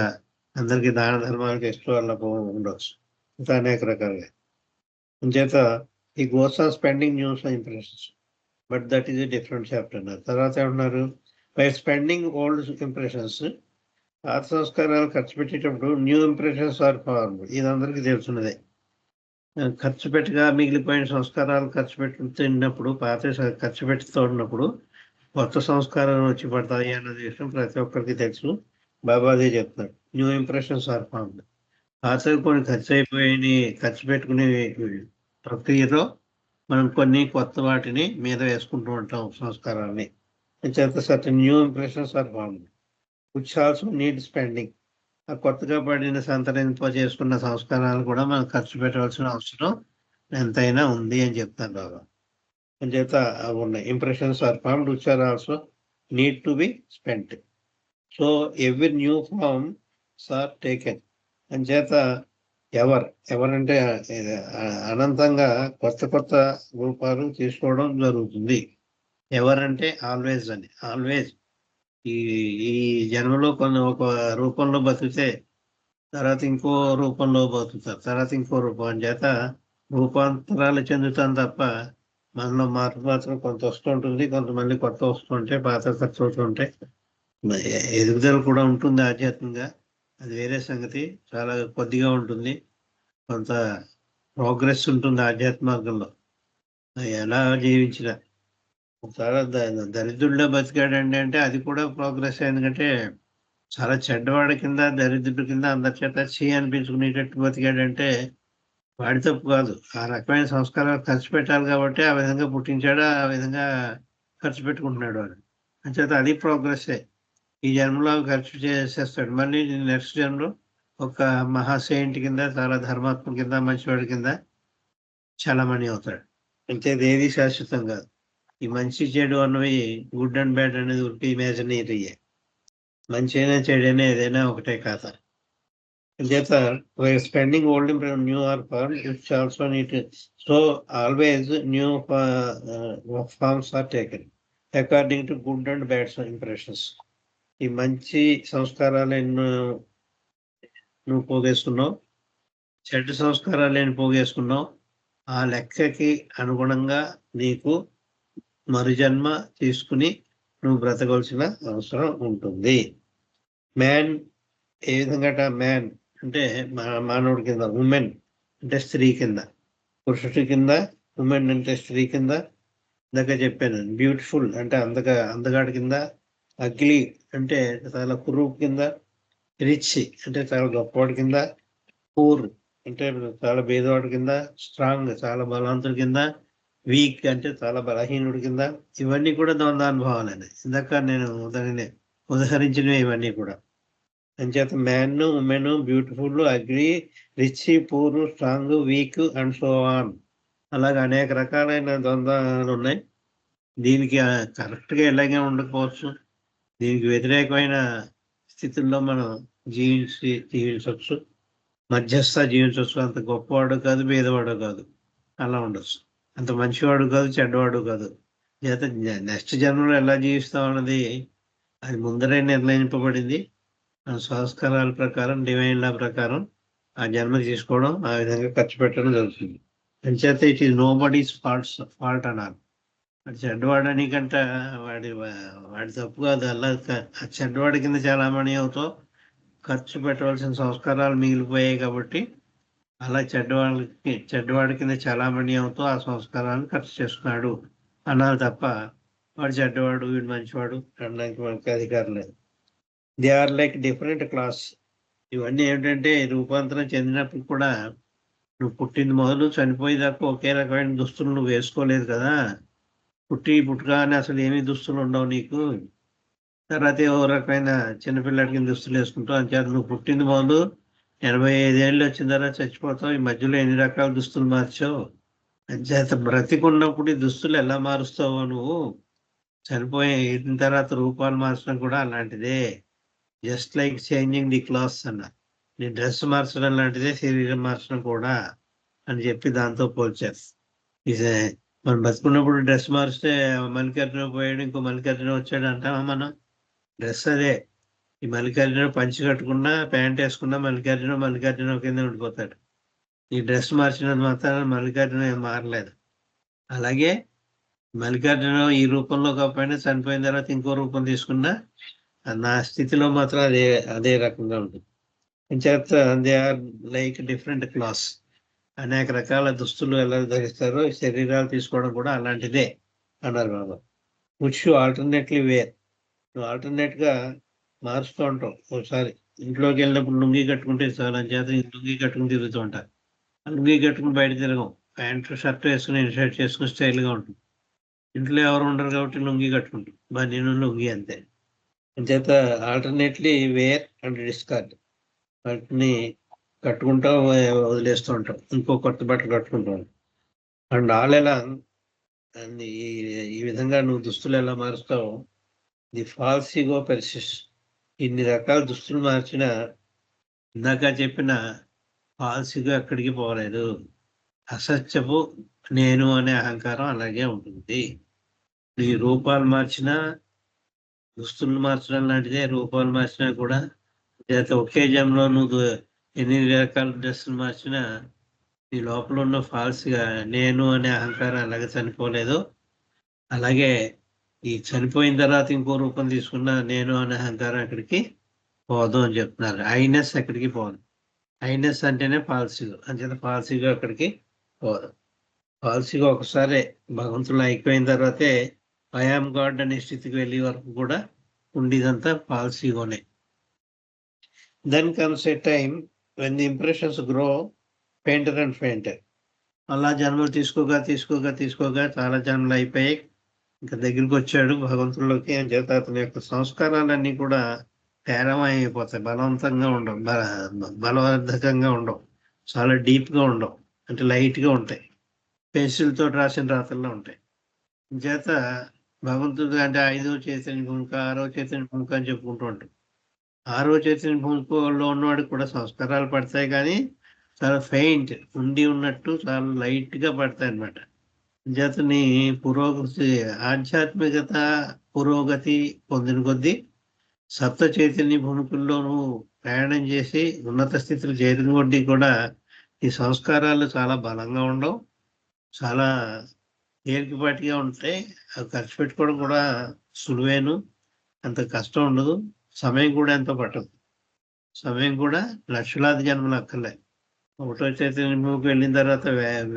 అందరికీ దాన ధర్మాలకు ఇష్టం వల్ల ఉండవచ్చు. ఇంకా అనేక రకాలుగా. అంచేత ఈ goes on spending new impressions, but that is a different chapter అన్నారు. తర్వాత ఏమన్నారు? బై స్పెండింగ్ ఓల్డ్ ఇంప్రెషన్స్, పాత సంస్కారాలు ఖర్చు పెట్టేటప్పుడు న్యూ ఇంప్రెషన్స్ ఆర్ ఫార్మ్. ఇది అందరికీ తెలుసున్నదే. ఖర్చు పెట్టగా మిగిలిపోయిన సంస్కారాలు ఖర్చు పెట్టుతున్నప్పుడు, పాత ఖర్చు పెట్టుతున్నప్పుడు కొత్త సంస్కారాలు వచ్చి పడతాయి అన్నది విషయం ప్రతి ఒక్కరికి తెలుసు. బాబా అదే చెప్తున్నాడు. New impressions are formed. పాతవి కొన్ని ఖర్చు పెట్టుకునే ప్రక్రియలో మనం కొన్ని కొత్త వాటిని మీద వేసుకుంటూ ఉంటాం సంస్కారాన్ని. చేత certain new impressions are formed which also need spending. ఆ కొత్తగా పడిన చేసుకున్న సంస్కారాలు కూడా మనం ఖర్చు పెట్టవలసిన అవసరం ఎంతైనా ఉంది అని చెప్తాను బాబా. అని చేత అవి ఉన్నాయి. Impressions are formed which are also need to be spent. So every new forms are taken. అని చేత ఎవరంటే అనంతంగా కొత్త రూపాలు తీసుకోవడం జరుగుతుంది. ఎవరంటే ఆల్వేజ్ అని. ఆల్వేజ్ ఈ జన్మలో ఒక రూపంలో బతికితే తర్వాత ఇంకో రూపంలో బతుకుతారు, తర్వాత ఇంకో రూపం. చేత రూపాంతరాలు చెందుతాం తప్ప మనలో మార్పు మాత్రం కొంత వస్తుంటుంది, కొంతమంది కొత్త వస్తుంటాయి, పాత ఖర్చు అవుతుంటాయి. ఎదుగుదల కూడా ఉంటుంది ఆధ్యాత్మికంగా, అది వేరే సంగతి. చాలా కొద్దిగా ఉంటుంది, కొంత ప్రోగ్రెస్ ఉంటుంది ఆధ్యాత్మ మార్గంలో. ఎలా జీవించిన చాలా దరిద్రుల్లో బతికాడండి అంటే అది కూడా ప్రోగ్రెస్. ఎందుకంటే చాలా చెడ్డవాడి కింద, దరిద్రుడి కింద అందరి చేత అనిపించుకునేటట్టు బతికాడంటే వాడి తప్పు కాదు. ఆ రకమైన సంస్కారాలు ఖర్చు పెట్టాలి కాబట్టి ఆ విధంగా పుట్టించాడు, ఆ విధంగా ఖర్చు పెట్టుకుంటున్నాడు వాడు. అంచేత అది ప్రోగ్రెస్సే. ఈ జన్మలో ఖర్చు చేసేస్తాడు, మళ్ళీ నెక్స్ట్ జన్మలో ఒక మహా సెయింట్ కింద, చాలా ధర్మాత్మ కింద, మంచివాడి కింద చలామణి అవుతాడు. అంచేది ఏది శాశ్వతం కాదు. ఈ మంచి చెడు అన్నవి, గుడ్ అండ్ బ్యాడ్ అనేది ఊరికే ఇమాజినరీయే. మంచి అయినా చెడైనా ఏదైనా ఒకటే కథ. అంచేత spending old new are form its also need. So always new forms are taken according to good and bad impressions. ఈ మంచి సంస్కారాలు ఎన్నో నువ్వు పోగేసుకున్నావు, చెడ్డ సంస్కారాలు ఎన్ని పోగేసుకున్నావు. ఆ లెక్కకి అనుగుణంగా నీకు మరుజన్మ తీసుకుని నువ్వు బ్రతకవలసిన అవసరం ఉంటుంది. మ్యాన్ ఏ విధంగా, మ్యాన్ అంటే మానవుడి కింద, ఉమెన్ అంటే స్త్రీ కింద, పురుషుడి కింద, ఉమెన్ అంటే స్త్రీ కింద. ఇందాక చెప్పాను, బ్యూటిఫుల్ అంటే అందగాడి కింద, అగ్లీ అంటే చాలా కురూపు కింద, రిచ్ అంటే చాలా గొప్పవాడి కింద, పూర్ అంటే చాలా పేదవాడి కింద, స్ట్రాంగ్ చాలా బలవంతుడి కింద, వీక్ అంటే చాలా బలహీనుడి కింద. ఇవన్నీ కూడా ద్వంద్వానుభవాలండి. ఇందాక నేను దానిని ఉదహరించినవి ఇవన్నీ కూడా. అంచేత man, women, beautiful, ugly, rich, poor, strong, week and so on. అలాగే అనేక రకాలైన ద్వంద్వాలు ఉన్నాయి. దీనికి కరెక్ట్గా ఎలాగే ఉండకపోవచ్చు. దీనికి వ్యతిరేకమైన స్థితుల్లో మనం జీవించవచ్చు, మధ్యస్థ జీవించవచ్చు. అంత గొప్పవాడు కాదు, పేదవాడు కాదు, అలా ఉండొచ్చు. అంత మంచివాడు కాదు, చెడ్డవాడు కాదు. చేత నెక్స్ట్ జన్మలో ఎలా జీవిస్తాం అన్నది అది ముందరే నిర్ణయింపబడింది. ఆ సంస్కారాల ప్రకారం, డివైన్ లా ప్రకారం ఆ జన్మ తీసుకోవడం, ఆ విధంగా ఖర్చు పెట్టడం జరుగుతుంది. అంచేత it is nobody's fault అన్నారు. వాడు చెడ్డవాడని కంట వాడి తప్పు కాదు. అలా ఆ చెడ్డవాడి కింద చలామణి అవుతావు, ఖర్చు పెట్టవలసిన సంస్కారాలు మిగిలిపోయాయి కాబట్టి అలా చెడ్డవాడి కింద చలామణి అవుతూ ఆ సంస్కారాలను ఖర్చు చేస్తున్నాడు అన్నారు తప్ప వాడు చెడ్డవాడు, వీడు మంచివాడు అనడానికి మనకి అధికారం లేదు. They are like different class. ఇవన్నీ ఏంటంటే రూపాంతరం చెందినప్పుడు కూడా నువ్వు పుట్టింది మొదలు చనిపోయేదాకా ఒకే రకమైన దుస్తులు నువ్వు వేసుకోలేదు కదా. పుట్టగానే అసలు ఏమీ దుస్తులు ఉండవు నీకు. తర్వాత ఓ రకమైన చిన్నపిల్లడికి దుస్తులు వేసుకుంటావు. అంచేత నువ్వు పుట్టింది మొదలు 85 ఏళ్ళు వచ్చిన తర్వాత చచ్చిపోతావు. ఈ మధ్యలో ఎన్ని రకాల దుస్తులు మార్చావు. అంచేత బ్రతికున్నప్పుడు ఈ దుస్తులు ఎలా మారుస్తావో నువ్వు చనిపోయిన తర్వాత రూపాలు మార్చడం కూడా అలాంటిదే. Just like changing the clothes అన్న. నీ డ్రెస్ మార్చడం లాంటిదే శరీరం మార్చడం కూడా అని చెప్పి దాంతో పోల్చారు. ఇది మనం బతుకున్నప్పుడు డ్రెస్ మారిస్తే మల్లికార్జున పోయాడు, ఇంకో మల్లికార్జున వచ్చాడు అంటామా మనం? డ్రెస్ అదే. ఈ మల్లికార్జున పంచి కట్టుకున్నా, ప్యాంట్ వేసుకున్నా మల్లికార్జున కింద ఉండిపోతాడు. ఈ డ్రెస్ మార్చినంత మాత్రాన మల్లికార్జున ఏం మారలేదు. అలాగే మల్లికార్జున ఈ రూపంలో కాకపోయినా చనిపోయిన తర్వాత ఇంకో రూపం తీసుకున్నా నా స్థితిలో మాత్రం అదే రకంగా ఉంటుంది. చేత they are like different class. అనేక రకాల దుస్తులు ఎలా ధరిస్తారో శరీరాలు తీసుకోవడం కూడా అలాంటిదే అన్నారు బాబా. Which alternately wear. నువ్వు ఆల్టర్నేట్గా మారుస్తూ ఉంటావు. ఒకసారి ఇంట్లోకి వెళ్ళినప్పుడు లుంగి కట్టుకుంటే చాలా చేత లుంగి కట్టుకుని తిరుగుతూ ఉంటారు. లుంగి కట్టుకుని బయట తిరగం, ప్యాంటు షర్ట్ వేసుకుని ఇన్షర్ట్ చేసుకుని స్టైల్గా ఉంటుంది. ఇంట్లో ఎవరు ఉండరు కాబట్టి లుంగి కట్టుకుంటాం, నేను లుంగి అంతే. అంచేత ఆల్టర్నేట్లీ వేర్ అండ్ డిస్కార్డ్. వాటిని కట్టుకుంటాం, వదిలేస్తూ ఉంటాం, ఇంకో కొత్త బట్టలు కట్టుకుంటూ ఉంటాం. అండ్ ఆల్ ఎలా ఈ విధంగా నువ్వు దుస్తులు ఎలా మారుస్తావు, ది ఫాల్స్ ఈగో పెర్సిస్ట్. ఇన్ని రకాల దుస్తులు మార్చిన ఇందాక చెప్పిన ఫాల్స్ ఈగో ఎక్కడికి పోలేదు. అసత్యపు నేను అనే అహంకారం అలాగే ఉంటుంది. నీ రూపాలు మార్చినా, దుస్తులు మార్చడం లాంటిదే. రూపాలు మార్చినా కూడా ఒకే జన్మలో నువ్వు ఎన్ని రకాల డ్రెస్సులు మార్చినా ఈ లోపల ఉన్న ఫాల్స్‌గా నేను అనే అహంకారం ఎలాగ చనిపోలేదో, అలాగే ఈ చనిపోయిన తర్వాత ఇంకో రూపం తీసుకున్న నేను అనే అహంకారం ఎక్కడికి పోదు అని చెప్తున్నారు. ఐనెస్ ఎక్కడికి పోదు. ఐనెస్ అంటేనే ఫాల్స్ ఈగో. అంచేత ఫాల్స్ ఈగో ఎక్కడికి పోదు. ఫాల్స్ ఈగో ఒకసారి భగవంతుడిలో అయిపోయిన తర్వాతే ఐ యామ్ గాడ్ అనే స్థితికి వెళ్ళే వరకు కూడా ఉండేదంతా ఫాల్స్ ఈగోనే. Then comes a time when the impressions grow fainter and fainter. అలా జన్మలు తీసుకోగా చాలా జన్మలు అయిపోయాయి. ఇంకా దగ్గరికి వచ్చాడు భగవంతుడిలోకి. అని చేత అతని యొక్క సంస్కారాలన్నీ కూడా పేలవమైపోతాయి. బలవంతంగా ఉండవు, బలవర్ధకంగా ఉండవు, చాలా డీప్గా ఉండవు, అంటే లైట్గా ఉంటాయి, పెన్సిల్ తోటి రాసిన రాతల్లో ఉంటాయి. చేత భగవంతుడు అంటే 5వ చైతన్య భూమిక, 6వ చైతన్య భూమిక అని చెప్పుకుంటూ ఉంటాం. 6వ చైతన్య భూమికలో ఉన్నవాడికి కూడా సంస్కారాలు పడతాయి, కానీ చాలా ఫెయింట్ ఉండి ఉన్నట్టు చాలా లైట్గా పడతాయి అన్నమాట. చేతని పురోగతి, ఆధ్యాత్మికత పురోగతి పొందిన కొద్దీ సప్త చైతన్య భూమికల్లోనూ ప్రయాణం చేసి ఉన్నత స్థితిలో చేరిన కొద్దీ కూడా ఈ సంస్కారాలు చాలా బలంగా ఉండవు, చాలా తేలికపాటిగా ఉంటాయి. అవి ఖర్చు పెట్టుకోవడం కూడా సులువేను, అంత కష్టం ఉండదు. సమయం కూడా ఎంతో పట్టదు. సమయం కూడా లక్షలాది జన్మలు అక్కర్లే. ఒకటో చైతన్య భూమికి వెళ్ళిన తర్వాత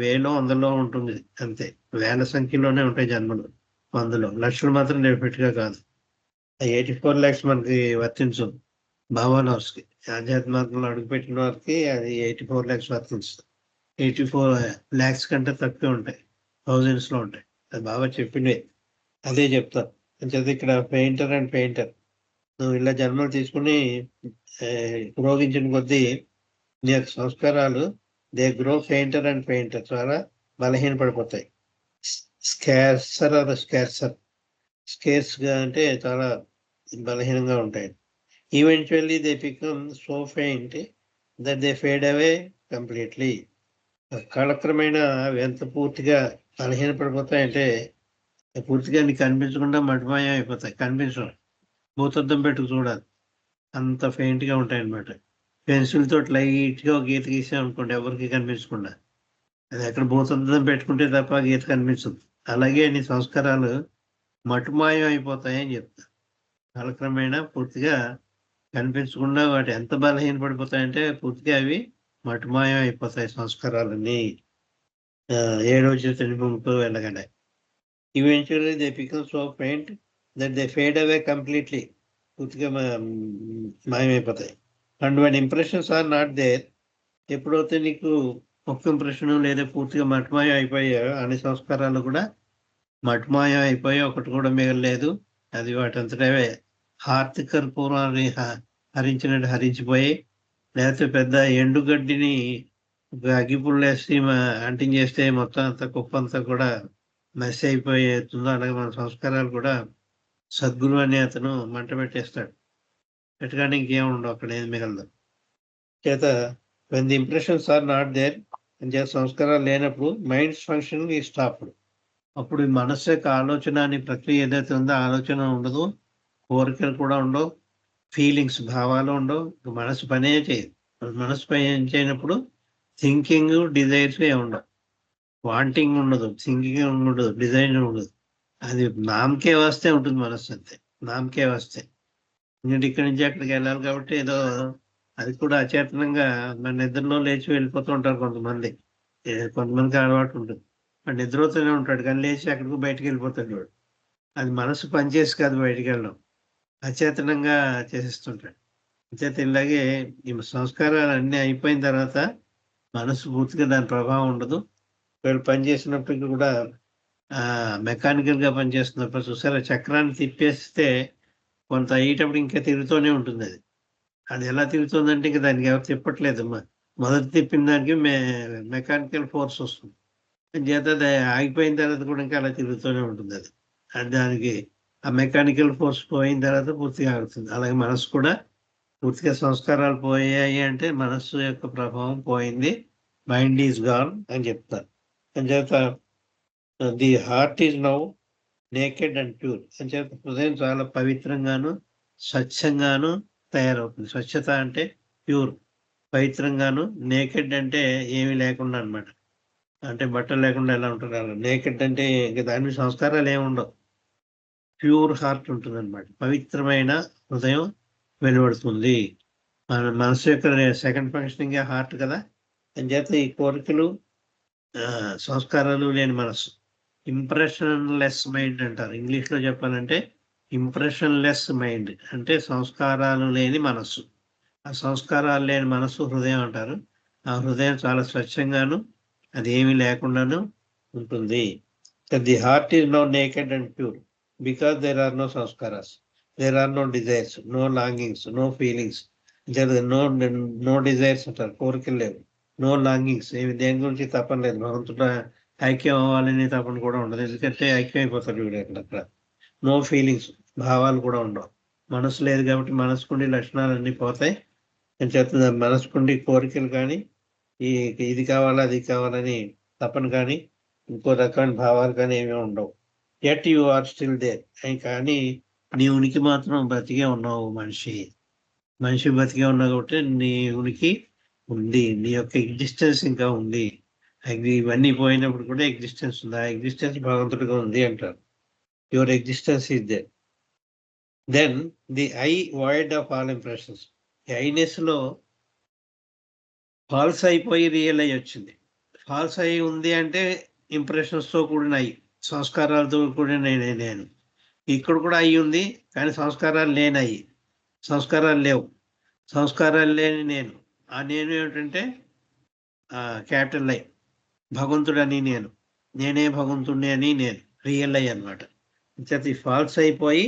వేలో వందలో ఉంటుంది అంతే. వేల సంఖ్యలోనే ఉంటాయి జన్మలు, వందలో. లక్షలు మాత్రం డెఫినెట్గా కాదు. 84 lakhs మనకి వర్తించు భావన హౌస్కి. ఆధ్యాత్మికంలో అడుగుపెట్టిన వారికి అది 84 lakhs వర్తించదు. 84 lakhs కంటే తక్కువే ఉంటాయి, థౌజండ్స్లో ఉంటాయి. అది బాబా చెప్పిండే, అదే చెప్తారు. అంచేత ఇక్కడ పెయింటర్ అండ్ పెయింటర్, నువ్వు ఇలా జన్మలు తీసుకుని పురోగించిన కొద్దీ నీ యొక్క సంస్కారాలు they grow fainter and painter చాలా బలహీనపడిపోతాయి. స్కేర్సర్ ఆర్ స్కేర్సర్, స్కేర్స్గా అంటే చాలా బలహీనంగా ఉంటాయి. Eventually they become so faint that they fade away completely. కాలక్రమేణా అవి ఎంత పూర్తిగా బలహీనపడిపోతాయంటే పూర్తిగా నీకు కనిపించకుండా మటుమాయం అయిపోతాయి, కనిపించవు. భూతద్దం పెట్టుకు చూడాలి, అంత ఫెయింట్గా ఉంటాయి అన్నమాట. పెన్సిల్ తోటి లైట్గా ఒక గీత గీసామనుకోండి, ఎవరికి కనిపించకుండా. అది ఎక్కడ భూతద్దం పెట్టుకుంటే తప్ప గీత కనిపించదు. అలాగే నీ సంస్కారాలు మటుమాయం అయిపోతాయని చెప్తా. కాలక్రమేణా పూర్తిగా కనిపించకుండా వాటి ఎంత బలహీనపడిపోతాయంటే పూర్తిగా అవి మటుమాయం అయిపోతాయి సంస్కారాలన్నీ 7వ చైతన్య భూమికి వెళ్ళగానే. Eventually they become so faint that they fade away completely, పూర్తిగా మాయమైపోతాయి. And when impressions are not there, ఎప్పుడైతే నీకు ఒక్క ఇంప్రెషన్ లేదా పూర్తిగా మటుమాయం అయిపోయాయో అన్ని సంస్కారాలు కూడా మటుమాయం అయిపోయి ఒకటి కూడా మిగలలేదు. అది వాటంతటవే హార్తి కర్పూరాన్ని హరించినట్టు హరించిపోయి, లేకపోతే పెద్ద ఎండుగడ్డిని అగ్గిపుల్లేసి అంటించేస్తే మొత్తం అంతా కుప్పంతా కూడా మెస్ అయిపోతుందో, అలాగే మన సంస్కారాలు కూడా సద్గురు అనే అతను మంట పెట్టేస్తాడు. పెట్టగానే ఇంకేం ఉండవు, అక్కడ ఏది మిగలదు. చేత when the impressions are not there, అని చేత సంస్కారాలు లేనప్పుడు మైండ్స్ ఫంక్షన్ ఈ స్టాప్డ్. అప్పుడు ఈ మనస్సు యొక్క ఆలోచన అనే ప్రక్రియ ఏదైతే ఉందో ఆలోచన ఉండదు, కోరికలు కూడా ఉండవు, ఫీలింగ్స్ భావాలు ఉండవు. మనసు పనే చేయదు. మనసు పని చేయనప్పుడు థింకింగ్ డిజైర్స్ ఉండవు, వాంటింగ్ ఉండదు, థింకింగ్ ఉండదు, డిజైన్ ఉండదు. అది నామకే వస్తే ఉంటుంది మనస్సు, అంతే. నామకే వస్తే ఎందుకంటే ఇక్కడి నుంచి అక్కడికి వెళ్ళాలి కాబట్టి ఏదో అది కూడా అచేతనంగా మన నిద్రలో లేచి వెళ్ళిపోతూ ఉంటారు కొంతమంది. కొంతమందికి అలవాటు ఉంటుంది, వాడు నిద్రపోతూనే ఉంటాడు కానీ లేచి అక్కడికి బయటకు వెళ్ళిపోతాడు వాడు. అది మనసు పనిచేసి కాదు బయటికి వెళ్ళడం, అచేతనంగా చేసేస్తుంటాడు. అంచేత ఇలాగే ఈ సంస్కారాలు అన్నీ అయిపోయిన తర్వాత మనసు పూర్తిగా దాని ప్రభావం ఉండదు. వీళ్ళు పనిచేసినప్పటికీ కూడా మెకానికల్గా పనిచేస్తున్నప్పుడు చూసారా, చక్రాన్ని తిప్పేస్తే కొంత అయ్యేటప్పుడు ఇంకా తిరుగుతూనే ఉంటుంది. అది అది ఎలా తిరుగుతుందంటే ఇంకా దానికి ఎవరు తిప్పట్లేదు. మొదటి తిప్పిన దానికి మెకానికల్ ఫోర్స్ వస్తుంది. చేత అది ఆగిపోయిన తర్వాత కూడా ఇంకా అలా తిరుగుతూనే ఉంటుంది. అది దానికి ఆ మెకానికల్ ఫోర్స్ పోయిన తర్వాత పూర్తిగా ఆగుతుంది. అలాగే మనసు కూడా పూర్తిగా సంస్కారాలు పోయాయి అంటే మనస్సు యొక్క ప్రభావం పోయింది, మైండ్ ఈజ్ గాన్ అని చెప్తారు. అంచేత the heart is now naked and pure. అంచేత హృదయం చాలా పవిత్రంగాను స్వచ్ఛంగాను తయారవుతుంది. స్వచ్ఛత అంటే ప్యూర్, పవిత్రంగాను. నేకెడ్ అంటే ఏమీ లేకుండా అనమాట. అంటే బట్టలు లేకుండా ఎలా ఉంటారు అలా. నేకెడ్ అంటే ఇంక దాని మీద సంస్కారాలు ఏమి ఉండవు. ప్యూర్ హార్ట్ ఉంటుందన్నమాట. పవిత్రమైన హృదయం వెలువడుతుంది. మన మనసు యొక్క సెకండ్ ఫంక్షనింగ్ హార్ట్ కదా. అంచేత ఈ కోరికలు సంస్కారాలు లేని మనసు. ఇంప్రెషన్ లెస్ మైండ్ అంటారు. ఇంగ్లీష్లో చెప్పాలంటే ఇంప్రెషన్ లెస్ మైండ్ అంటే సంస్కారాలు లేని మనస్సు. ఆ సంస్కారాలు లేని మనస్సు హృదయం అంటారు. ఆ హృదయం చాలా స్వచ్ఛంగాను అది ఏమీ లేకుండాను ఉంటుంది. The heart is no naked and pure because there are no samskaras, there are no desires, no longings, no feelings. No desires అంటారు, కోరికలు లేవు. నో లాంగింగ్స్, ఏమి దేని గురించి తపన లేదు. భగవంతుడు ఐక్యం అవ్వాలని తపన కూడా ఉండదు, ఎందుకంటే ఐక్యం అయిపోతాడు వీడు అక్కడ. నో ఫీలింగ్స్, భావాలు కూడా ఉండవు. మనసు లేదు కాబట్టి మనసుకుండి లక్షణాలన్నీ పోతాయి. అని చెప్తుంది. మనసుకుండి కోరికలు కానీ ఈ ఇది కావాలా అది కావాలని తపన కానీ ఇంకో రకమైన భావాలు కానీ ఏమీ ఉండవు. Yet you are still there. కానీ నీ ఉనికి మాత్రం బ్రతికే ఉన్నావు. మనిషి బ్రతికే ఉన్నావు కాబట్టి నీ ఉనికి ఉంది, నీ యొక్క ఎగ్జిస్టెన్స్ ఇంకా ఉంది. ఇవన్నీ పోయినప్పుడు కూడా ఎగ్జిస్టెన్స్ ఉంది. ఆ ఎగ్జిస్టెన్స్ భగవంతుడిగా ఉంది అంటారు. Your existence is there. Then the I void of all impressions. ఈ ఐనెస్ లో ఫాల్స్ అయిపోయి రియల్ అయ్యి వచ్చింది. ఫాల్స్ అయి ఉంది అంటే ఇంప్రెషన్స్తో కూడిన అయి, సంస్కారాలతో కూడిన నేను. ఇక్కడ కూడా అయి ఉంది కానీ సంస్కారాలు లేనయి. సంస్కారాలు లేవు, సంస్కారాలు లేని నేను. ఆ నేను ఏమిటంటే క్యాపిటల్ ఐ, భగవంతుడని నేను, నేనే భగవంతుడిని అని నేను, రియల్ ఐ అనమాట. ఈ ఫాల్స్ అయిపోయి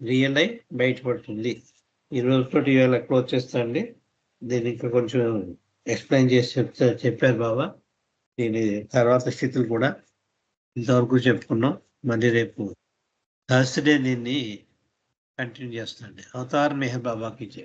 రియల్ ఐ బయటపడుతుంది. ఈ రోజుతోటి ఇవాళ క్లోజ్ చేస్తాండి. దీన్ని ఇంకా కొంచెం ఎక్స్ప్లెయిన్ చేసి చెప్పారు బాబా. దీని తర్వాత స్థితులు కూడా ఇంతవరకు చెప్పుకున్నాం. మళ్ళీ రేపు థర్స్డే దీన్ని కంటిన్యూ చేస్తాండి. అవతార్ మెహర్ బాబాకి జై.